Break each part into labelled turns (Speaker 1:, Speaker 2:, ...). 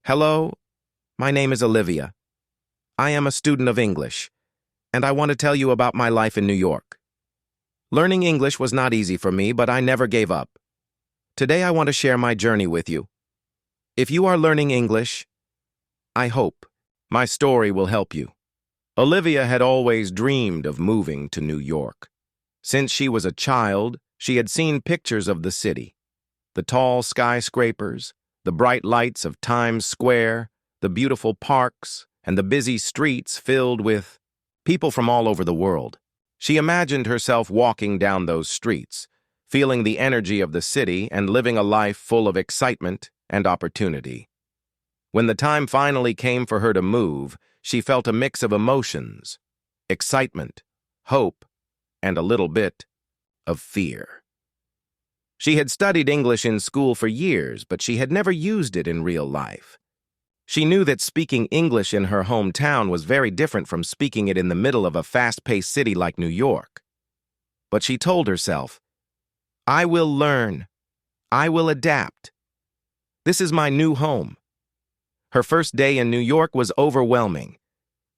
Speaker 1: Hello, my name is Olivia. I am a student of English, and I want to tell you about my life in New York. Learning English was not easy for me, but I never gave up. Today I want to share my journey with you. If you are learning English, I hope my story will help you. Olivia had always dreamed of moving to New York. Since she was a child, she had seen pictures of the city. The tall skyscrapers, the bright lights of Times Square, the beautiful parks, and the busy streets filled with people from all over the world. She imagined herself walking down those streets, feeling the energy of the city and living a life full of excitement and opportunity. When the time finally came for her to move, she felt a mix of emotions: excitement, hope, and a little bit of fear. She had studied English in school for years, but she had never used it in real life. She knew that speaking English in her hometown was very different from speaking it in the middle of a fast-paced city like New York. But she told herself, "I will learn. I will adapt. This is my new home." Her first day in New York was overwhelming.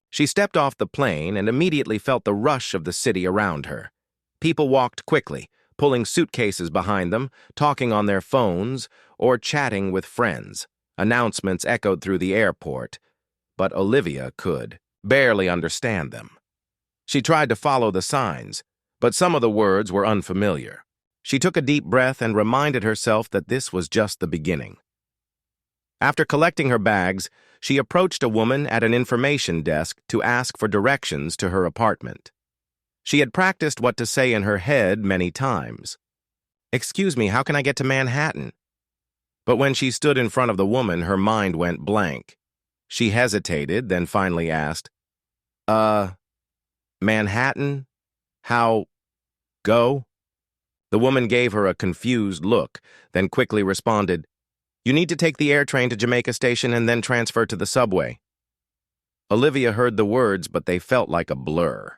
Speaker 1: She stepped off the plane and immediately felt the rush of the city around her. People walked quickly, pulling suitcases behind them, talking on their phones, or chatting with friends. Announcements echoed through the airport, but Olivia could barely understand them. She tried to follow the signs, but some of the words were unfamiliar. She took a deep breath and reminded herself that this was just the beginning. After collecting her bags, she approached a woman at an information desk to ask for directions to her apartment. She had practiced what to say in her head many times. "Excuse me, how can I get to Manhattan?" But when she stood in front of the woman, her mind went blank. She hesitated, then finally asked, Manhattan? How? Go?" The woman gave her a confused look, then quickly responded, "You need to take the air train to Jamaica Station and then transfer to the subway." Olivia heard the words, but they felt like a blur.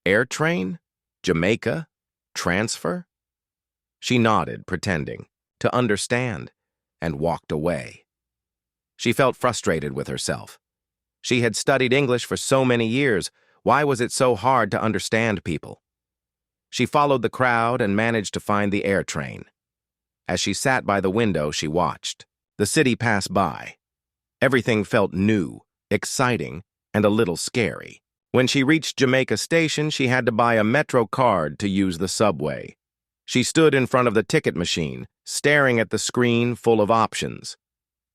Speaker 1: Air train? Jamaica? Transfer? She nodded, pretending to understand, and walked away. She felt frustrated with herself. She had studied English for so many years. Why was it so hard to understand people? She followed the crowd and managed to find the air train. As she sat by the window, she watched the city pass by. Everything felt new, exciting, and a little scary. When she reached Jamaica Station, she had to buy a Metro card to use the subway. She stood in front of the ticket machine, staring at the screen full of options.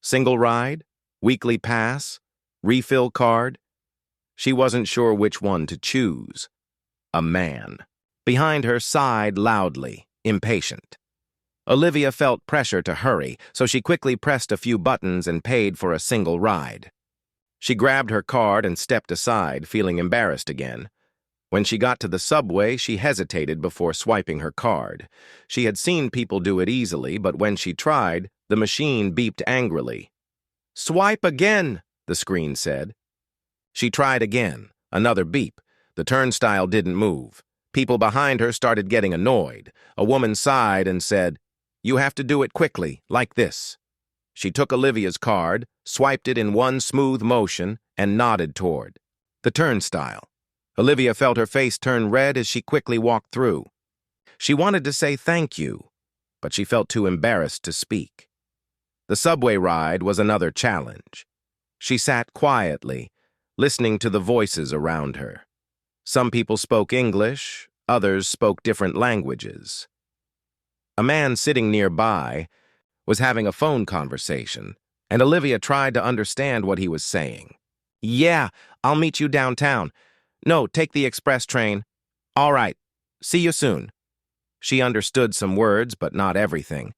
Speaker 1: Single ride? Weekly pass? Refill card? She wasn't sure which one to choose. A man behind her sighed loudly, impatient. Olivia felt pressure to hurry, so she quickly pressed a few buttons and paid for a single ride. She grabbed her card and stepped aside, feeling embarrassed again. When she got to the subway, she hesitated before swiping her card. She had seen people do it easily, but when she tried, the machine beeped angrily. "Swipe again," the screen said. She tried again. Another beep. The turnstile didn't move. People behind her started getting annoyed. A woman sighed and said, "You have to do it quickly, like this." She took Olivia's card, swiped it in one smooth motion, and nodded toward the turnstile. Olivia felt her face turn red as she quickly walked through. She wanted to say thank you, but she felt too embarrassed to speak. The subway ride was another challenge. She sat quietly, listening to the voices around her. Some people spoke English, others spoke different languages. A man sitting nearby was having a phone conversation, and Olivia tried to understand what he was saying. "Yeah, I'll meet you downtown. No, take the express train. All right, see you soon." She understood some words, but not everything.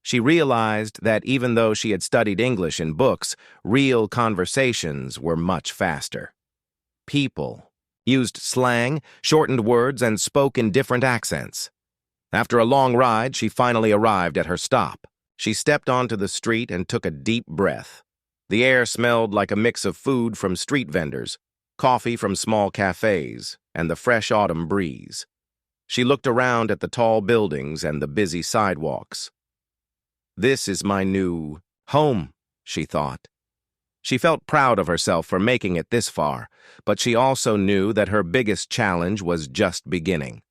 Speaker 1: She realized that even though she had studied English in books, real conversations were much faster. People used slang, shortened words, and spoke in different accents. After a long ride, she finally arrived at her stop. She stepped onto the street and took a deep breath. The air smelled like a mix of food from street vendors, coffee from small cafes, and the fresh autumn breeze. She looked around at the tall buildings and the busy sidewalks. "This is my new home," she thought. She felt proud of herself for making it this far, but she also knew that her biggest challenge was just beginning.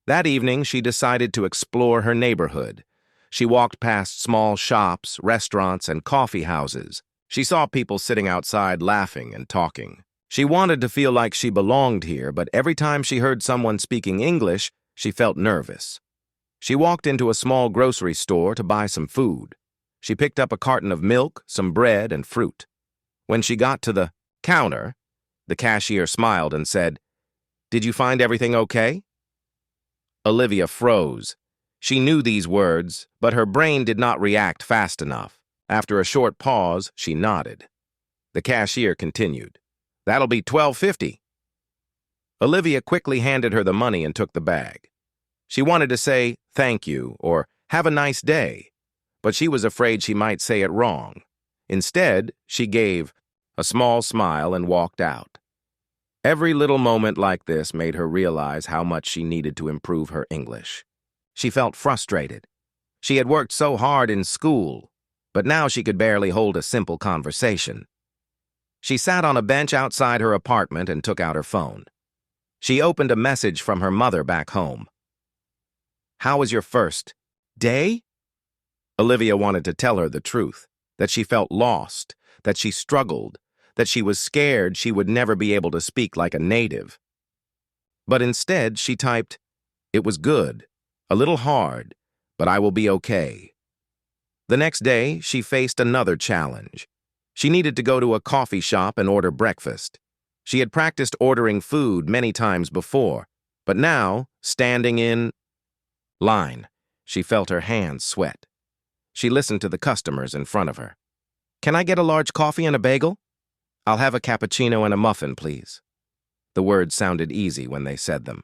Speaker 1: That evening, she decided to explore her neighborhood. She walked past small shops, restaurants, and coffee houses. She saw people sitting outside laughing and talking. She wanted to feel like she belonged here, but every time she heard someone speaking English, she felt nervous. She walked into a small grocery store to buy some food. She picked up a carton of milk, some bread, and fruit. When she got to the counter, the cashier smiled and said, "Did you find everything okay?" Olivia froze. She knew these words, but her brain did not react fast enough. After a short pause, she nodded. The cashier continued, "That'll be $12.50. Olivia quickly handed her the money and took the bag. She wanted to say, "Thank you," or "Have a nice day," but she was afraid she might say it wrong. Instead, she gave a small smile and walked out. Every little moment like this made her realize how much she needed to improve her English. She felt frustrated. She had worked so hard in school, but now she could barely hold a simple conversation. She sat on a bench outside her apartment and took out her phone. She opened a message from her mother back home. "How was your first day?" Olivia wanted to tell her the truth, that she felt lost, that she struggled, that she was scared she would never be able to speak like a native. But instead, she typed, "It was good, a little hard, but I will be okay." The next day, she faced another challenge. She needed to go to a coffee shop and order breakfast. She had practiced ordering food many times before, but now, standing in line, she felt her hands sweat. She listened to the customers in front of her. "Can I get a large coffee and a bagel?" "I'll have a cappuccino and a muffin, please." The words sounded easy when they said them.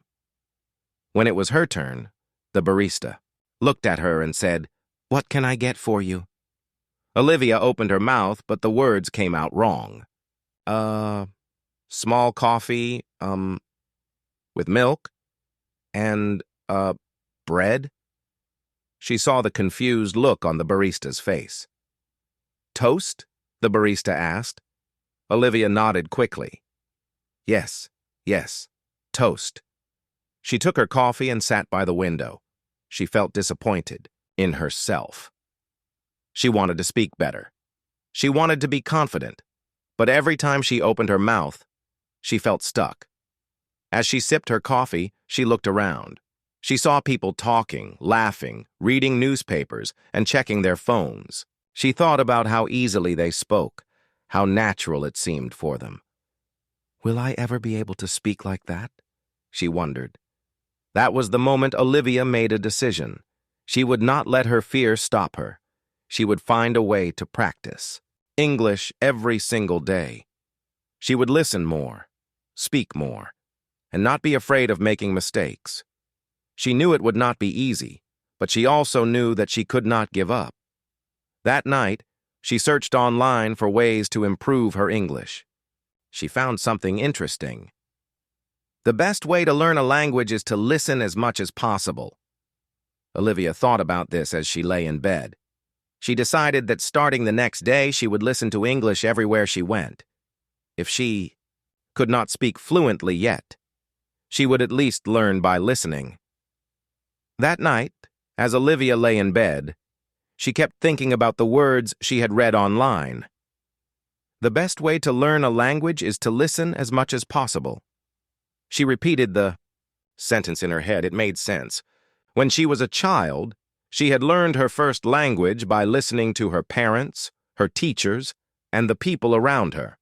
Speaker 1: When it was her turn, the barista looked at her and said, "What can I get for you?" Olivia opened her mouth, but the words came out wrong. Small coffee, with milk, and, bread?" She saw the confused look on the barista's face. "Toast?" the barista asked. Olivia nodded quickly. Yes, toast." She took her coffee and sat by the window. She felt disappointed in herself. She wanted to speak better. She wanted to be confident, but every time she opened her mouth, she felt stuck. As she sipped her coffee, she looked around. She saw people talking, laughing, reading newspapers, and checking their phones. She thought about how easily they spoke, how natural it seemed for them. "Will I ever be able to speak like that?" she wondered. That was the moment Olivia made a decision. She would not let her fear stop her. She would find a way to practice English every single day. She would listen more, speak more, and not be afraid of making mistakes. She knew it would not be easy, but she also knew that she could not give up. That night, she searched online for ways to improve her English. She found something interesting. The best way to learn a language is to listen as much as possible. Olivia thought about this as she lay in bed. She decided that starting the next day, she would listen to English everywhere she went. If she could not speak fluently yet, she would at least learn by listening. That night, as Olivia lay in bed, she kept thinking about the words she had read online. The best way to learn a language is to listen as much as possible. She repeated the sentence in her head. It made sense. When she was a child, she had learned her first language by listening to her parents, her teachers, and the people around her.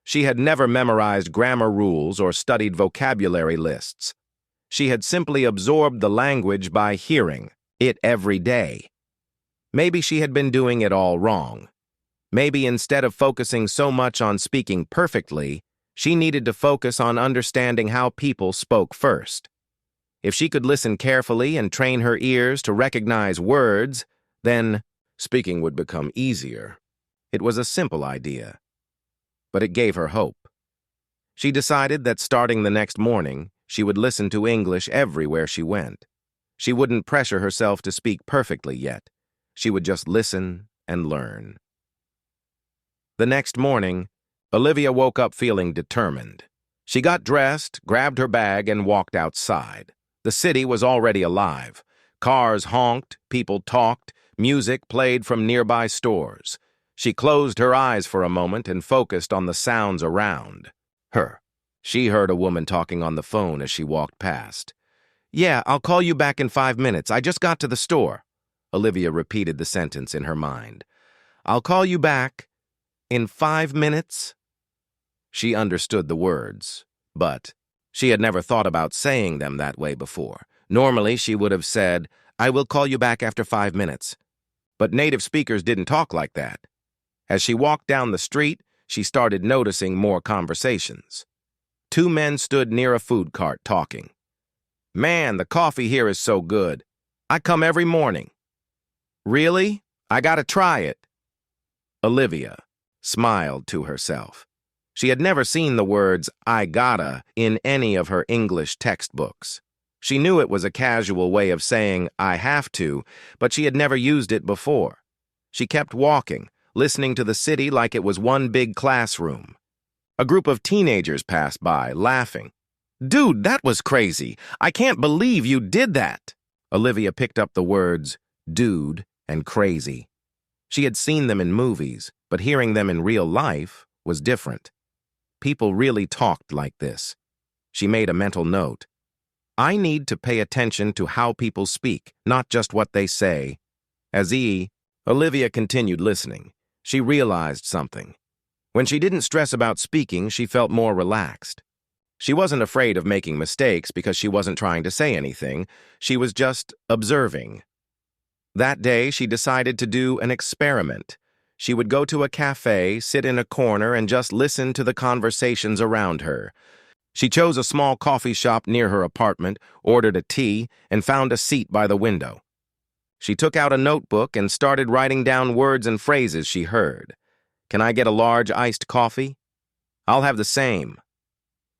Speaker 1: She had never memorized grammar rules or studied vocabulary lists. She had simply absorbed the language by hearing it every day. Maybe she had been doing it all wrong. Maybe instead of focusing so much on speaking perfectly, she needed to focus on understanding how people spoke first. If she could listen carefully and train her ears to recognize words, then speaking would become easier. It was a simple idea, but it gave her hope. She decided that starting the next morning, she would listen to English everywhere she went. She wouldn't pressure herself to speak perfectly yet. She would just listen and learn. The next morning, Olivia woke up feeling determined. She got dressed, grabbed her bag, and walked outside. The city was already alive. Cars honked, people talked, music played from nearby stores. She closed her eyes for a moment and focused on the sounds around her. She heard a woman talking on the phone as she walked past. "Yeah, I'll call you back in 5 minutes. I just got to the store." Olivia repeated the sentence in her mind. "I'll call you back in 5 minutes?" She understood the words, but she had never thought about saying them that way before. Normally, she would have said, "I will call you back after 5 minutes." But native speakers didn't talk like that. As she walked down the street, she started noticing more conversations. Two men stood near a food cart talking. "Man, the coffee here is so good. I come every morning." "Really? I gotta try it." Olivia smiled to herself. She had never seen the words "I gotta" in any of her English textbooks. She knew it was a casual way of saying "I have to," but she had never used it before. She kept walking, listening to the city like it was one big classroom. A group of teenagers passed by, laughing. "Dude, that was crazy. I can't believe you did that." Olivia picked up the words "dude" and "crazy." She had seen them in movies, but hearing them in real life was different. People really talked like this. She made a mental note. I need to pay attention to how people speak, not just what they say. Olivia continued listening. She realized something. When she didn't stress about speaking, she felt more relaxed. She wasn't afraid of making mistakes because she wasn't trying to say anything. She was just observing. That day, she decided to do an experiment. She would go to a cafe, sit in a corner, and just listen to the conversations around her. She chose a small coffee shop near her apartment, ordered a tea, and found a seat by the window. She took out a notebook and started writing down words and phrases she heard. "Can I get a large iced coffee?" "I'll have the same."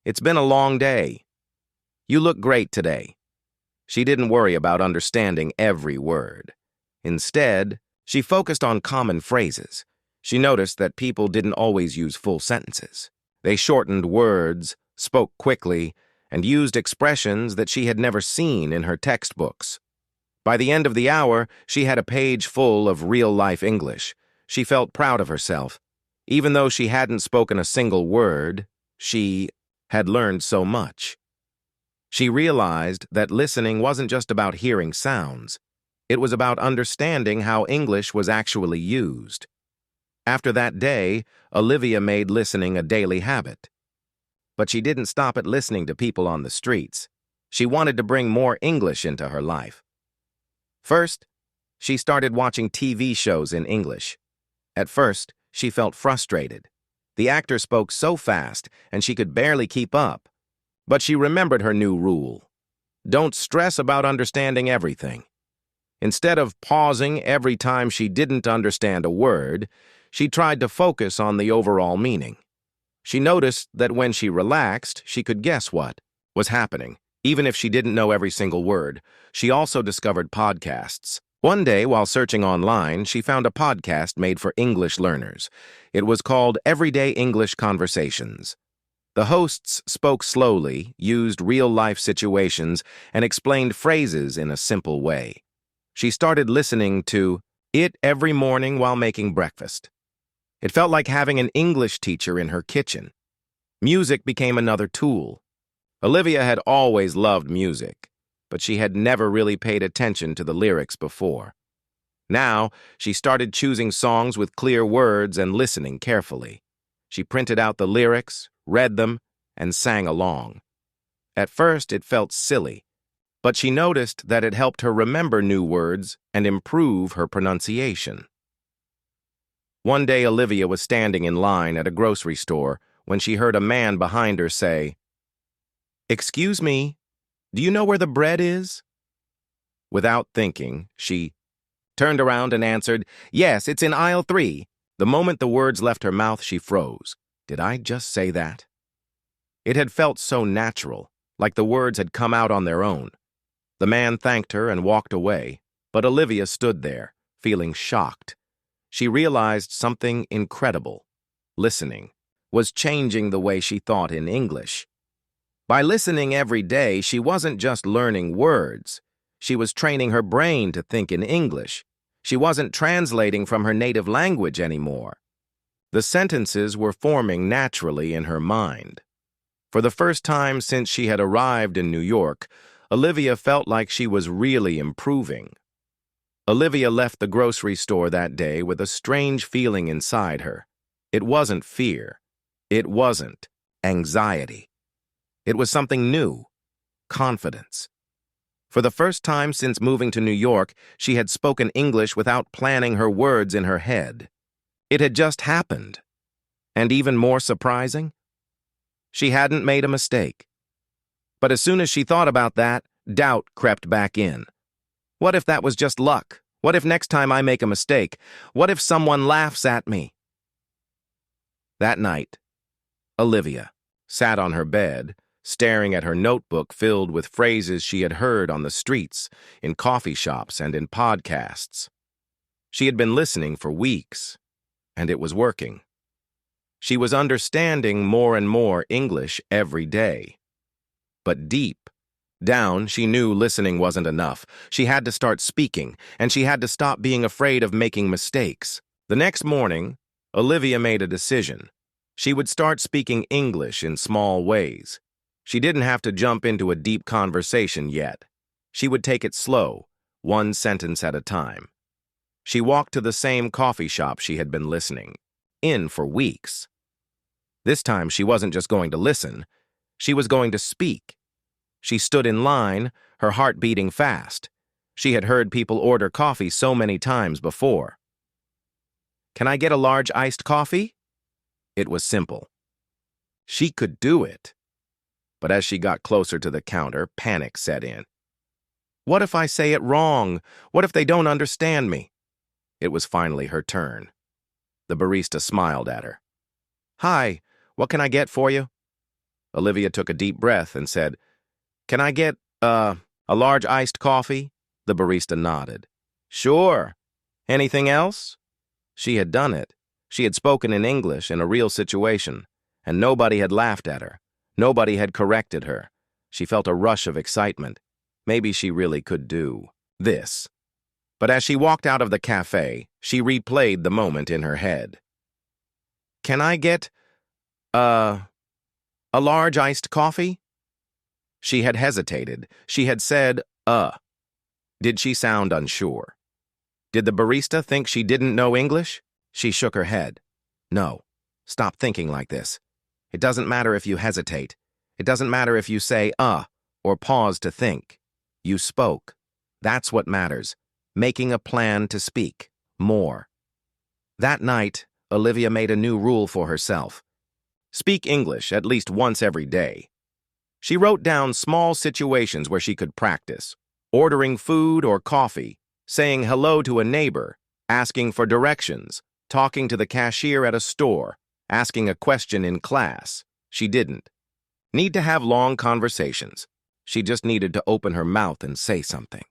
Speaker 1: "It's been a long day." "You look great today." She didn't worry about understanding every word. Instead, she focused on common phrases. She noticed that people didn't always use full sentences. They shortened words, spoke quickly, and used expressions that she had never seen in her textbooks. By the end of the hour, she had a page full of real-life English. She felt proud of herself. Even though she hadn't spoken a single word, she had learned so much. She realized that listening wasn't just about hearing sounds. It was about understanding how English was actually used. After that day, Olivia made listening a daily habit. But she didn't stop at listening to people on the streets. She wanted to bring more English into her life. First, she started watching TV shows in English. At first, she felt frustrated. The actor spoke so fast, and she could barely keep up. But she remembered her new rule. Don't stress about understanding everything. Instead of pausing every time she didn't understand a word, she tried to focus on the overall meaning. She noticed that when she relaxed, she could guess what was happening, even if she didn't know every single word. She also discovered podcasts. One day, while searching online, she found a podcast made for English learners. It was called Everyday English Conversations. The hosts spoke slowly, used real-life situations, and explained phrases in a simple way. She started listening to it every morning while making breakfast. It felt like having an English teacher in her kitchen. Music became another tool. Olivia had always loved music, but she had never really paid attention to the lyrics before. Now, she started choosing songs with clear words and listening carefully. She printed out the lyrics, read them, and sang along. At first, it felt silly, but she noticed that it helped her remember new words and improve her pronunciation. One day, Olivia was standing in line at a grocery store when she heard a man behind her say, "Excuse me, do you know where the bread is?" Without thinking, she turned around and answered, "Yes, it's in aisle 3. The moment the words left her mouth, she froze. Did I just say that? It had felt so natural, like the words had come out on their own. The man thanked her and walked away, but Olivia stood there, feeling shocked. She realized something incredible. listening, was changing the way she thought in English. By listening every day, she wasn't just learning words. She was training her brain to think in English. She wasn't translating from her native language anymore. The sentences were forming naturally in her mind. For the first time since she had arrived in New York, Olivia felt like she was really improving. Olivia left the grocery store that day with a strange feeling inside her. It wasn't fear. It wasn't anxiety. It was something new, confidence. For the first time since moving to New York, she had spoken English without planning her words in her head. It had just happened. And even more surprising, she hadn't made a mistake. But as soon as she thought about that, doubt crept back in. What if that was just luck? What if next time I make a mistake? What if someone laughs at me? That night, Olivia sat on her bed, staring at her notebook filled with phrases she had heard on the streets, in coffee shops, and in podcasts. She had been listening for weeks, and it was working. She was understanding more and more English every day. But deep down, she knew listening wasn't enough. She had to start speaking, and she had to stop being afraid of making mistakes. The next morning, Olivia made a decision. She would start speaking English in small ways. She didn't have to jump into a deep conversation yet. She would take it slow, one sentence at a time. She walked to the same coffee shop she had been listening in for weeks. This time, she wasn't just going to listen. She was going to speak. She stood in line, her heart beating fast. She had heard people order coffee so many times before. "Can I get a large iced coffee?" It was simple. She could do it. But as she got closer to the counter, panic set in. What if I say it wrong? What if they don't understand me? It was finally her turn. The barista smiled at her. "Hi, what can I get for you?" Olivia took a deep breath and said, "Can I get, a large iced coffee?" The barista nodded. "Sure. Anything else?" She had done it. She had spoken in English in a real situation, and nobody had laughed at her. Nobody had corrected her. She felt a rush of excitement. Maybe she really could do this. But as she walked out of the cafe, she replayed the moment in her head. "Can I get, a large iced coffee?" She had hesitated. She had said, Did she sound unsure? Did the barista think she didn't know English? She shook her head. No, stop thinking like this. It doesn't matter if you hesitate. It doesn't matter if you say, or pause to think. You spoke. That's what matters. Making a plan to speak. More. That night, Olivia made a new rule for herself. Speak English at least once every day. She wrote down small situations where she could practice. Ordering food or coffee, saying hello to a neighbor, asking for directions, talking to the cashier at a store, asking a question in class. She didn't need to have long conversations. She just needed to open her mouth and say something.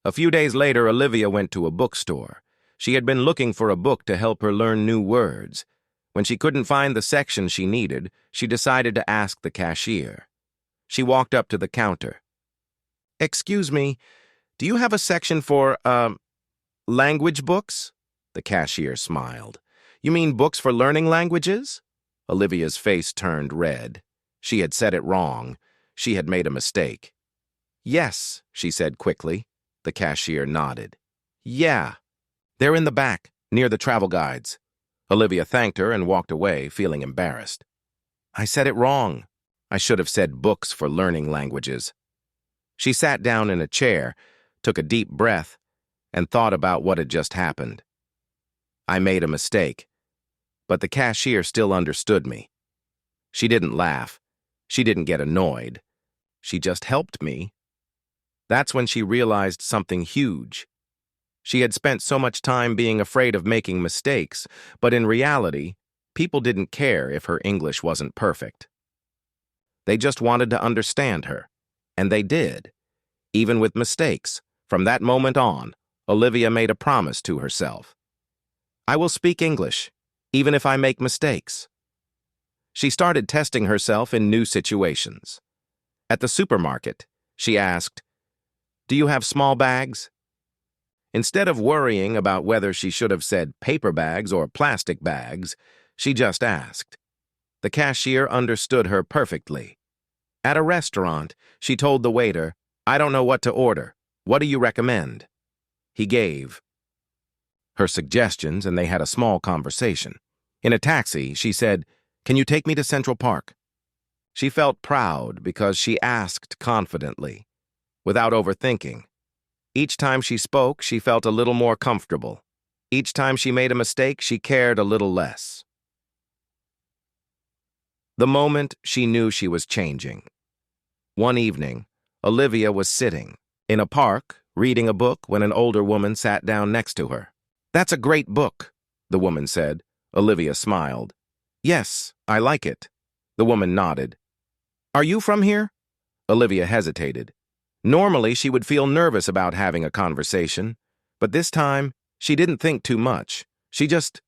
Speaker 1: A few days later, Olivia went to a bookstore. She had been looking for a book to help her learn new words. When she couldn't find the section she needed, she decided to ask the cashier. She walked up to the counter. "Excuse me, do you have a section for, language books?" The cashier smiled. "You mean books for learning languages?" Olivia's face turned red. She had said it wrong. She had made a mistake. "Yes," she said quickly. The cashier nodded. "Yeah. They're in the back, near the travel guides." Olivia thanked her and walked away, feeling embarrassed. "I said it wrong. I should have said books for learning languages." She sat down in a chair, took a deep breath, and thought about what had just happened. I made a mistake, but the cashier still understood me. She didn't laugh. She didn't get annoyed. She just helped me. That's when she realized something huge. She had spent so much time being afraid of making mistakes, but in reality, people didn't care if her English wasn't perfect. They just wanted to understand her, and they did. Even with mistakes, from that moment on, Olivia made a promise to herself. "I will speak English, even if I make mistakes. She started testing herself in new situations. At the supermarket, she asked, "Do you have small bags?" Instead of worrying about whether she should have said paper bags or plastic bags, she just asked. The cashier understood her perfectly. At a restaurant, she told the waiter, "I don't know what to order. What do you recommend?" He gave her suggestions, and they had a small conversation. In a taxi, she said, "Can you take me to Central Park?" She felt proud because she asked confidently, without overthinking. Each time she spoke, she felt a little more comfortable. Each time she made a mistake, she cared a little less. The moment she knew she was changing. One evening, Olivia was sitting in a park, reading a book when an older woman sat down next to her. "That's a great book," the woman said. Olivia smiled. "Yes, I like it." The woman nodded. "Are you from here?" Olivia hesitated. Normally, she would feel nervous about having a conversation, but this time, she didn't think too much. She just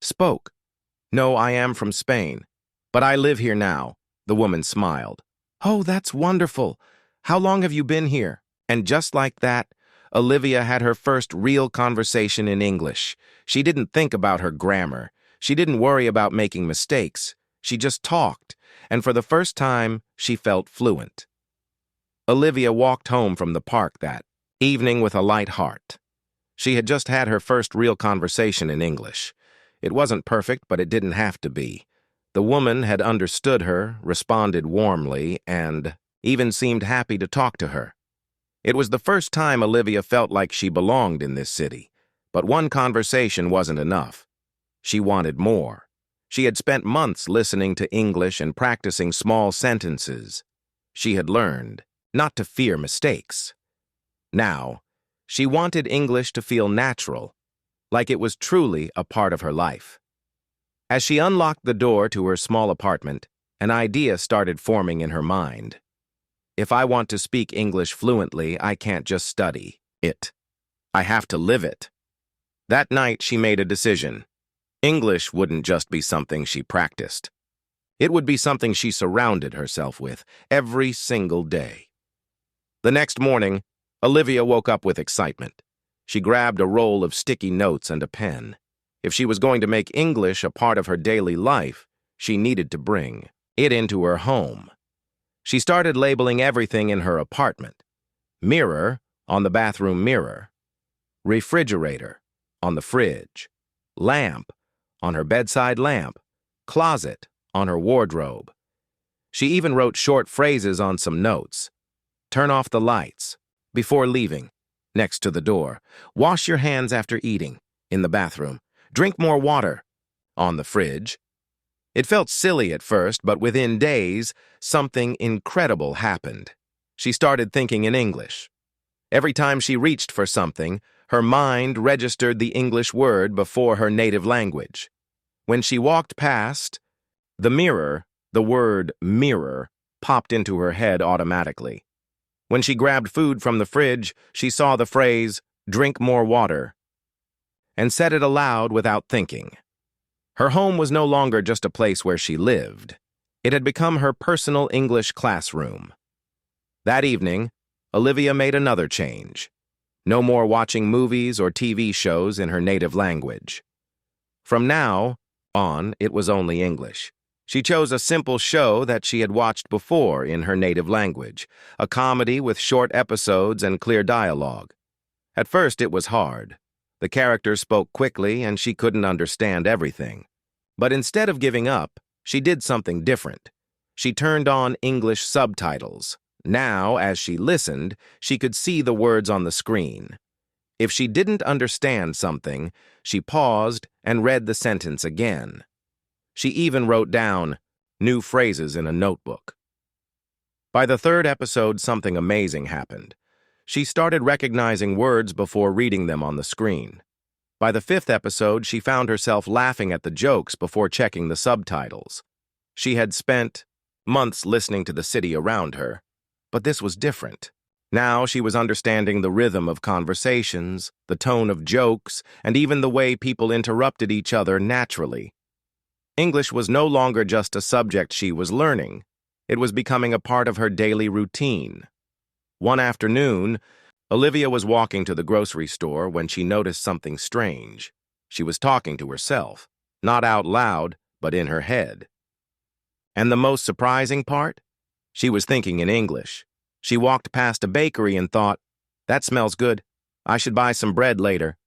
Speaker 1: spoke. "No, I am from Spain, but I live here now." The woman smiled. "Oh, that's wonderful. How long have you been here?" And just like that, Olivia had her first real conversation in English. She didn't think about her grammar. She didn't worry about making mistakes. She just talked, and for the first time, she felt fluent. Olivia walked home from the park that evening with a light heart. She had just had her first real conversation in English. It wasn't perfect, but it didn't have to be. The woman had understood her, responded warmly, and even seemed happy to talk to her. It was the first time Olivia felt like she belonged in this city, but one conversation wasn't enough. She wanted more. She had spent months listening to English and practicing small sentences. She had learned not to fear mistakes. Now, she wanted English to feel natural, like it was truly a part of her life. As she unlocked the door to her small apartment, an idea started forming in her mind. If I want to speak English fluently, I can't just study it. I have to live it. That night, she made a decision. English wouldn't just be something she practiced. It would be something she surrounded herself with every single day. The next morning, Olivia woke up with excitement. She grabbed a roll of sticky notes and a pen. If she was going to make English a part of her daily life, she needed to bring it into her home. She started labeling everything in her apartment. Mirror on the bathroom mirror. Refrigerator on the fridge. Lamp on her bedside lamp. Closet on her wardrobe. She even wrote short phrases on some notes. Turn off the lights before leaving, next to the door. Wash your hands after eating, in the bathroom. Drink more water, on the fridge. It felt silly at first, but within days, something incredible happened. She started thinking in English. Every time she reached for something, her mind registered the English word before her native language. When she walked past the mirror, the word mirror popped into her head automatically. When she grabbed food from the fridge, she saw the phrase, "Drink more water," and said it aloud without thinking. Her home was no longer just a place where she lived. It had become her personal English classroom. That evening, Olivia made another change. No more watching movies or TV shows in her native language. From now on, it was only English. She chose a simple show that she had watched before in her native language, a comedy with short episodes and clear dialogue. At first, it was hard. The characters spoke quickly and she couldn't understand everything. But instead of giving up, she did something different. She turned on English subtitles. Now, as she listened, she could see the words on the screen. If she didn't understand something, she paused and read the sentence again. She even wrote down new phrases in a notebook. By the third episode, something amazing happened. She started recognizing words before reading them on the screen. By the fifth episode, she found herself laughing at the jokes before checking the subtitles. She had spent months listening to the city around her, but this was different. Now she was understanding the rhythm of conversations, the tone of jokes, and even the way people interrupted each other naturally. English was no longer just a subject she was learning. It was becoming a part of her daily routine. One afternoon, Olivia was walking to the grocery store when she noticed something strange. She was talking to herself, not out loud, but in her head. And the most surprising part? She was thinking in English. She walked past a bakery and thought, "That smells good. I should buy some bread later."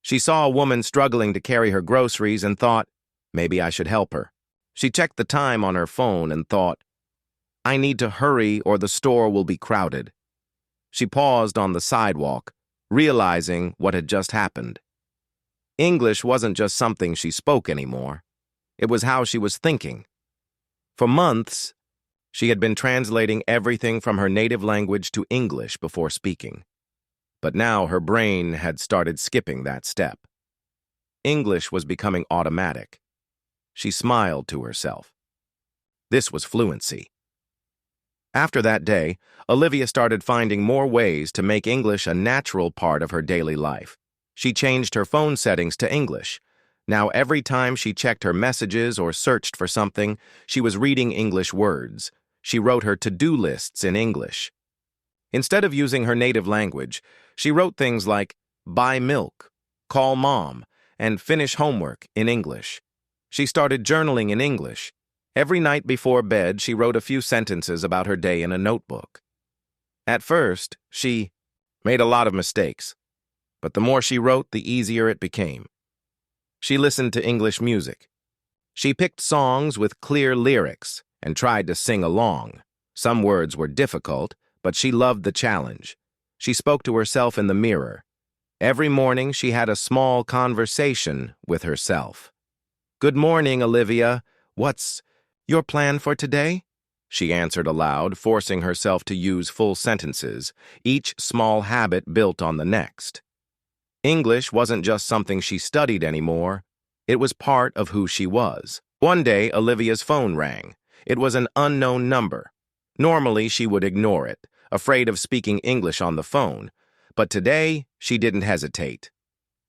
Speaker 1: She saw a woman struggling to carry her groceries and thought, "Maybe I should help her." She checked the time on her phone and thought, "I need to hurry or the store will be crowded." She paused on the sidewalk, realizing what had just happened. English wasn't just something she spoke anymore. It was how she was thinking. For months, she had been translating everything from her native language to English before speaking. But now her brain had started skipping that step. English was becoming automatic. She smiled to herself. This was fluency. After that day, Olivia started finding more ways to make English a natural part of her daily life. She changed her phone settings to English. Now every time she checked her messages or searched for something, she was reading English words. She wrote her to-do lists in English. Instead of using her native language, she wrote things like buy milk, call mom, and finish homework in English. She started journaling in English. Every night before bed, she wrote a few sentences about her day in a notebook. At first, she made a lot of mistakes, but the more she wrote, the easier it became. She listened to English music. She picked songs with clear lyrics and tried to sing along. Some words were difficult, but she loved the challenge. She spoke to herself in the mirror. Every morning, she had a small conversation with herself. "Good morning, Olivia. What's your plan for today?" she answered aloud, forcing herself to use full sentences, each small habit built on the next. English wasn't just something she studied anymore. It was part of who she was. One day, Olivia's phone rang. It was an unknown number. Normally, she would ignore it, afraid of speaking English on the phone. But today, she didn't hesitate.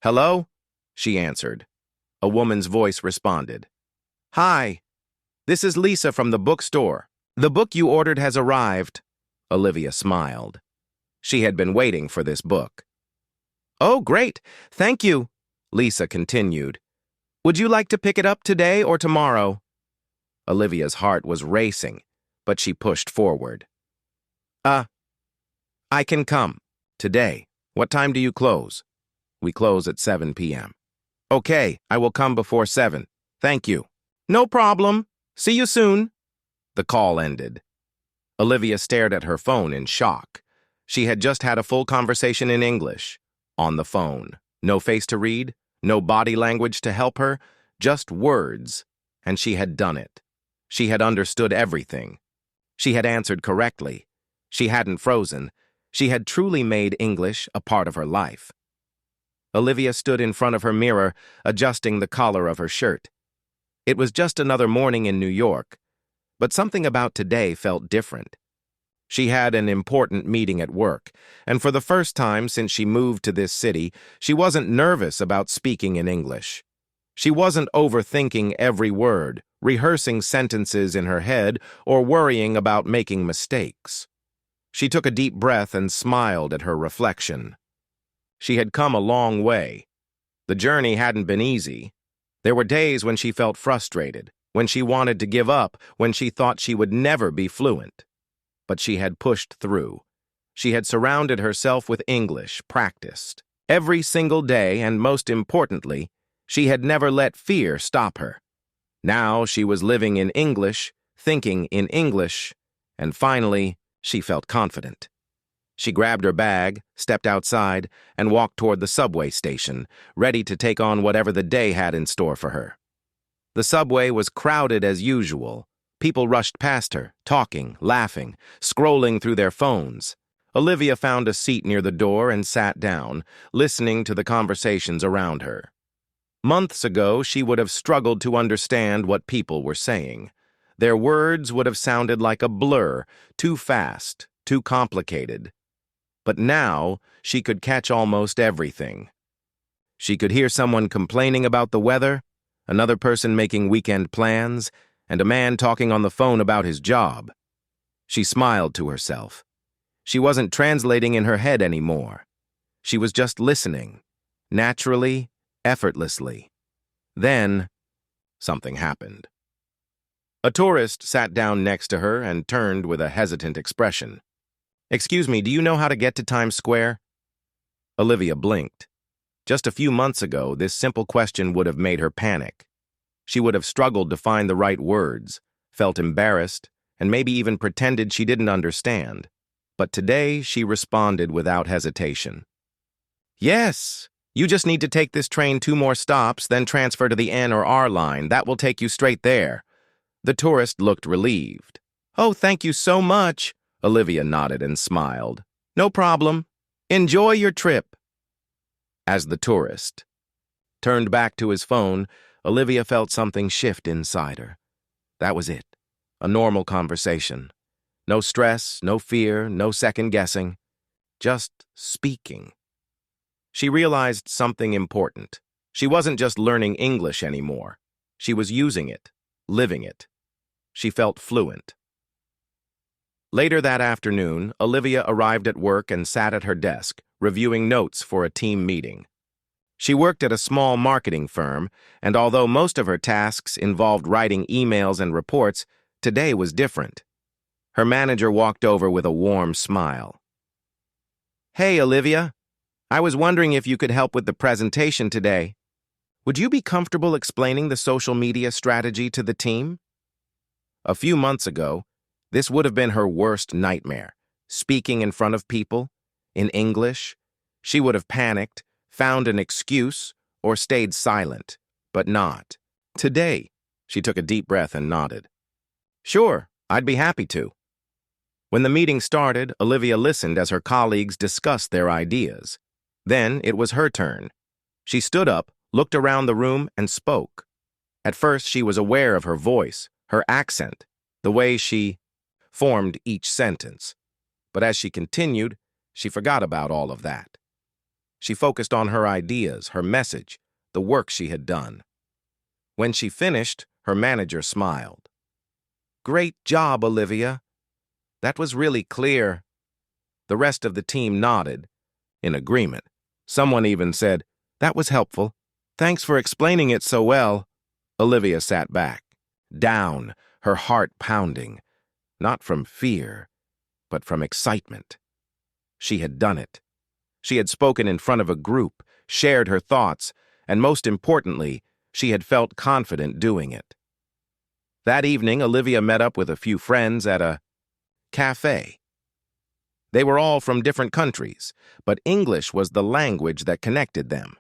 Speaker 1: "Hello?" she answered. A woman's voice responded. "Hi, this is Lisa from the bookstore. The book you ordered has arrived." Olivia smiled. She had been waiting for this book. "Oh, great. Thank you," Lisa continued. "Would you like to pick it up today or tomorrow?" Olivia's heart was racing, but she pushed forward. I can come. Today. What time do you close?" "We close at 7 p.m. "Okay, I will come before 7. Thank you." "No problem. See you soon." The call ended. Olivia stared at her phone in shock. She had just had a full conversation in English. On the phone. No face to read, no body language to help her, just words. And she had done it. She had understood everything. She had answered correctly. She hadn't frozen. She had truly made English a part of her life. Olivia stood in front of her mirror, adjusting the collar of her shirt. It was just another morning in New York, but something about today felt different. She had an important meeting at work, and for the first time since she moved to this city, she wasn't nervous about speaking in English. She wasn't overthinking every word, rehearsing sentences in her head, or worrying about making mistakes. She took a deep breath and smiled at her reflection. She had come a long way. The journey hadn't been easy. There were days when she felt frustrated, when she wanted to give up, when she thought she would never be fluent. But she had pushed through. She had surrounded herself with English, practiced. Every single day, and most importantly, she had never let fear stop her. Now she was living in English, thinking in English, and finally, she felt confident. She grabbed her bag, stepped outside, and walked toward the subway station, ready to take on whatever the day had in store for her. The subway was crowded as usual. People rushed past her, talking, laughing, scrolling through their phones. Olivia found a seat near the door and sat down, listening to the conversations around her. Months ago, she would have struggled to understand what people were saying. Their words would have sounded like a blur, too fast, too complicated. But now, she could catch almost everything. She could hear someone complaining about the weather, another person making weekend plans, and a man talking on the phone about his job. She smiled to herself. She wasn't translating in her head anymore. She was just listening, naturally, effortlessly. Then, something happened. A tourist sat down next to her and turned with a hesitant expression. "Excuse me, do you know how to get to Times Square?" Olivia blinked. Just a few months ago, this simple question would have made her panic. She would have struggled to find the right words, felt embarrassed, and maybe even pretended she didn't understand. But today, she responded without hesitation. "Yes, you just need to take this train 2 more stops, then transfer to the N or R line. That will take you straight there." The tourist looked relieved. "Oh, thank you so much." Olivia nodded and smiled. "No problem. Enjoy your trip." As the tourist turned back to his phone, Olivia felt something shift inside her. That was it. A normal conversation. No stress, no fear, no second-guessing. Just speaking. She realized something important. She wasn't just learning English anymore. She was using it, living it. She felt fluent. Later that afternoon, Olivia arrived at work and sat at her desk, reviewing notes for a team meeting. She worked at a small marketing firm, and although most of her tasks involved writing emails and reports, today was different. Her manager walked over with a warm smile. "Hey, Olivia. I was wondering if you could help with the presentation today. Would you be comfortable explaining the social media strategy to the team?" A few months ago, this would have been her worst nightmare. Speaking in front of people, in English. She would have panicked, found an excuse, or stayed silent, but not. Today, she took a deep breath and nodded. "Sure, I'd be happy to." When the meeting started, Olivia listened as her colleagues discussed their ideas. Then it was her turn. She stood up, looked around the room, and spoke. At first, she was aware of her voice, her accent, the way she formed each sentence. But as she continued, she forgot about all of that. She focused on her ideas, her message, the work she had done. When she finished, her manager smiled. "Great job, Olivia. That was really clear." The rest of the team nodded, in agreement. Someone even said, "That was helpful. Thanks for explaining it so well." Olivia sat back, down, her heart pounding, not from fear, but from excitement. She had done it. She had spoken in front of a group, shared her thoughts, and most importantly, she had felt confident doing it. That evening, Olivia met up with a few friends at a cafe. They were all from different countries, but English was the language that connected them.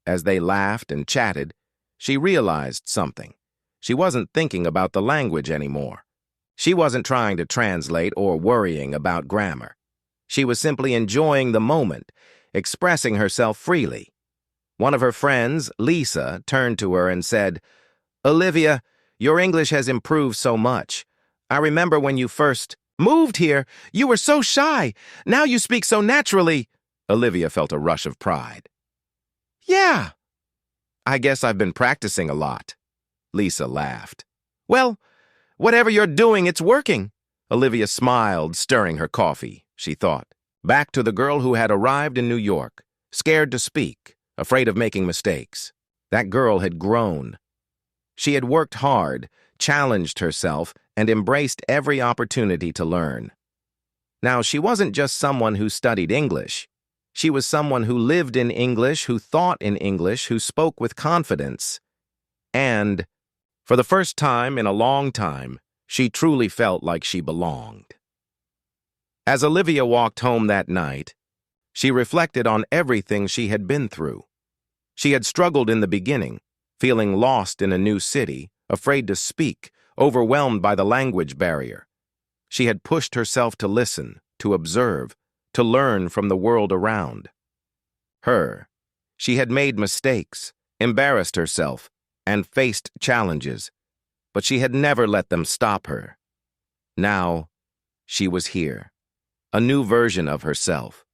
Speaker 1: As they laughed and chatted, she realized something. She wasn't thinking about the language anymore. She wasn't trying to translate or worrying about grammar. She was simply enjoying the moment, expressing herself freely. One of her friends, Lisa, turned to her and said, "Olivia, your English has improved so much. I remember when you first moved here, you were so shy. Now you speak so naturally." Olivia felt a rush of pride. "Yeah, I guess I've been practicing a lot." Lisa laughed. "Well, whatever you're doing, it's working." Olivia smiled, stirring her coffee. She thought back to the girl who had arrived in New York, scared to speak, afraid of making mistakes. That girl had grown. She had worked hard, challenged herself, and embraced every opportunity to learn. Now, she wasn't just someone who studied English. She was someone who lived in English, who thought in English, who spoke with confidence. And, for the first time in a long time, she truly felt like she belonged. As Olivia walked home that night, she reflected on everything she had been through. She had struggled in the beginning, feeling lost in a new city, afraid to speak, overwhelmed by the language barrier. She had pushed herself to listen, to observe, to learn from the world around her. She had made mistakes, embarrassed herself, and faced challenges, but she had never let them stop her. Now, she was here, a new version of herself,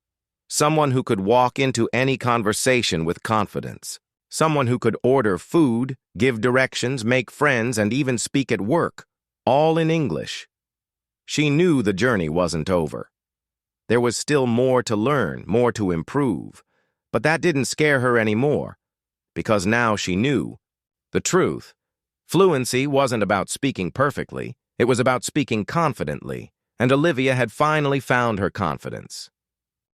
Speaker 1: someone who could walk into any conversation with confidence, Someone who could order food, give directions, make friends, and even speak at work, all in English. She knew the journey wasn't over. There was still more to learn, more to improve. But that didn't scare her anymore, because now she knew the truth. Fluency wasn't about speaking perfectly, it was about speaking confidently, and Olivia had finally found her confidence.